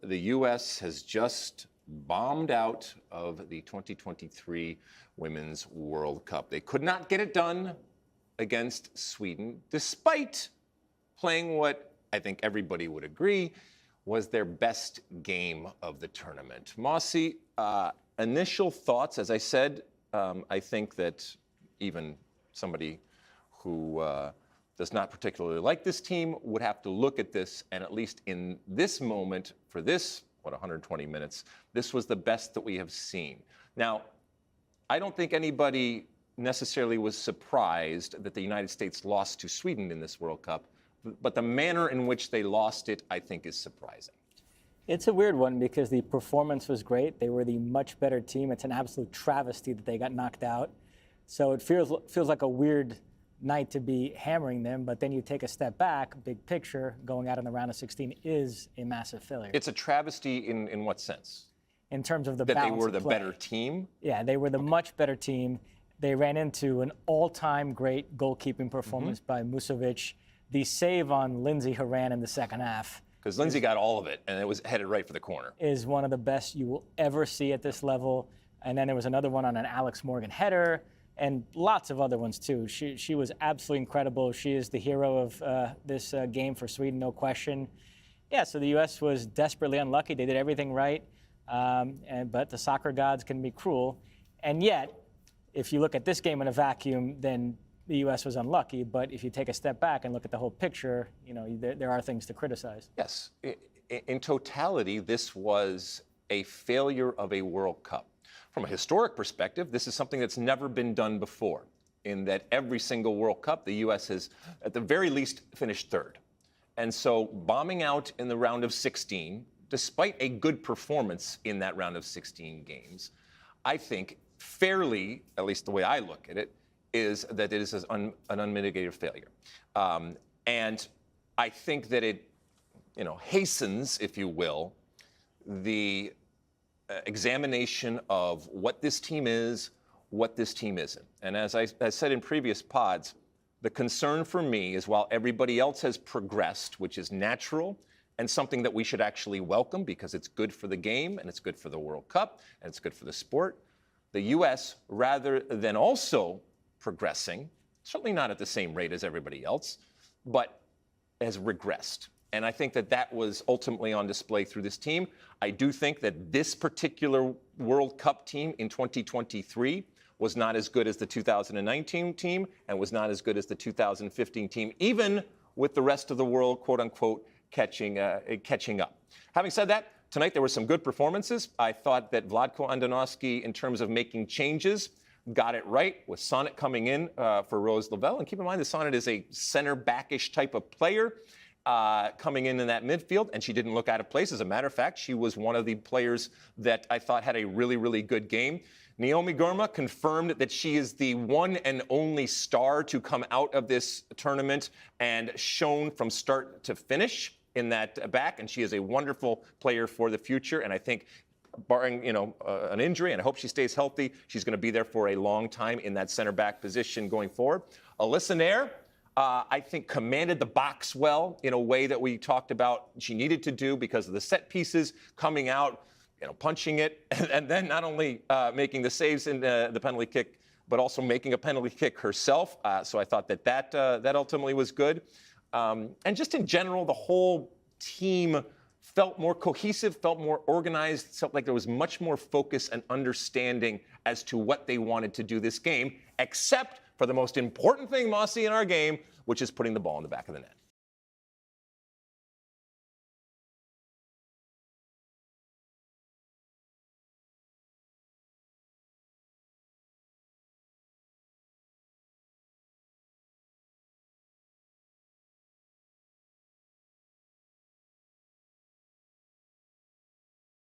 the U.S. has just bombed out of the 2023 Women's World Cup. They could not get it done against Sweden, despite playing what I think everybody would agree was their best game of the tournament. Mosse, initial thoughts, as I said, I think that even somebody who does not particularly like this team would have to look at this, and at least in this moment, for this, 120 minutes, this was the best that we have seen. Now, I don't think anybody necessarily was surprised that the United States lost to Sweden in this World Cup, but the manner in which they lost it, I think, is surprising. It's a weird one because the performance was great. They were the much better team. It's an absolute travesty that they got knocked out. So it feels like a weird night to be hammering them, but then you take a step back, big picture, going out in the round of 16 is a massive failure. It's a travesty in what sense? In terms of the balance of play. That they were the better team? Yeah, they were the much better team. They ran into an all-time great goalkeeping performance by Musovic. The save on Lindsay Horan in the second half. Because Lindsay got all of it, and it was headed right for the corner. Is one of the best you will ever see at this level. And then there was another one on an Alex Morgan header, and lots of other ones too. She was absolutely incredible. She is the hero of this game for Sweden, no question. Yeah, so the U.S. was desperately unlucky. They did everything right, but the soccer gods can be cruel. And yet, if you look at this game in a vacuum, then the U.S. was unlucky. But if you take a step back and look at the whole picture, you know, there are things to criticize. Yes. In totality, this was a failure of a World Cup. From a historic perspective, this is something that's never been done before, in that every single World Cup, the U.S. has, at the very least, finished third. And so bombing out in the round of 16, despite a good performance in that round of 16 games, I think fairly, at least the way I look at it, is that it is an unmitigated failure. And I think that it, hastens, if you will, the examination of what this team is, what this team isn't. And as I said in previous pods, the concern for me is while everybody else has progressed, which is natural and something that we should actually welcome because it's good for the game and it's good for the World Cup and it's good for the sport, the U.S., rather than also progressing, certainly not at the same rate as everybody else, but has regressed. And I think that that was ultimately on display through this team. I do think that this particular World Cup team in 2023 was not as good as the 2019 team and was not as good as the 2015 team, even with the rest of the world, quote unquote, catching up. Having said that, tonight there were some good performances. I thought that Vlatko Andonovski, in terms of making changes, got it right with Sonnet coming in for Rose Lavelle. And keep in mind that Sonnet is a center-back-ish type of player coming in that midfield, and she didn't look out of place. As a matter of fact, she was one of the players that I thought had a really, really good game. Naomi Gorman confirmed that she is the one and only star to come out of this tournament and shown from start to finish in that back, and she is a wonderful player for the future. And I think, barring an injury, and I hope she stays healthy, she's going to be there for a long time in that center back position going forward. Alyssa Nair, I think, commanded the box well in a way that we talked about she needed to do because of the set pieces coming out, punching it, and then not only making the saves in the penalty kick, but also making a penalty kick herself. So I thought that ultimately was good. And just in general, the whole team felt more cohesive, felt more organized, felt like there was much more focus and understanding as to what they wanted to do this game, except for the most important thing, Mosse, in our game, which is putting the ball in the back of the net.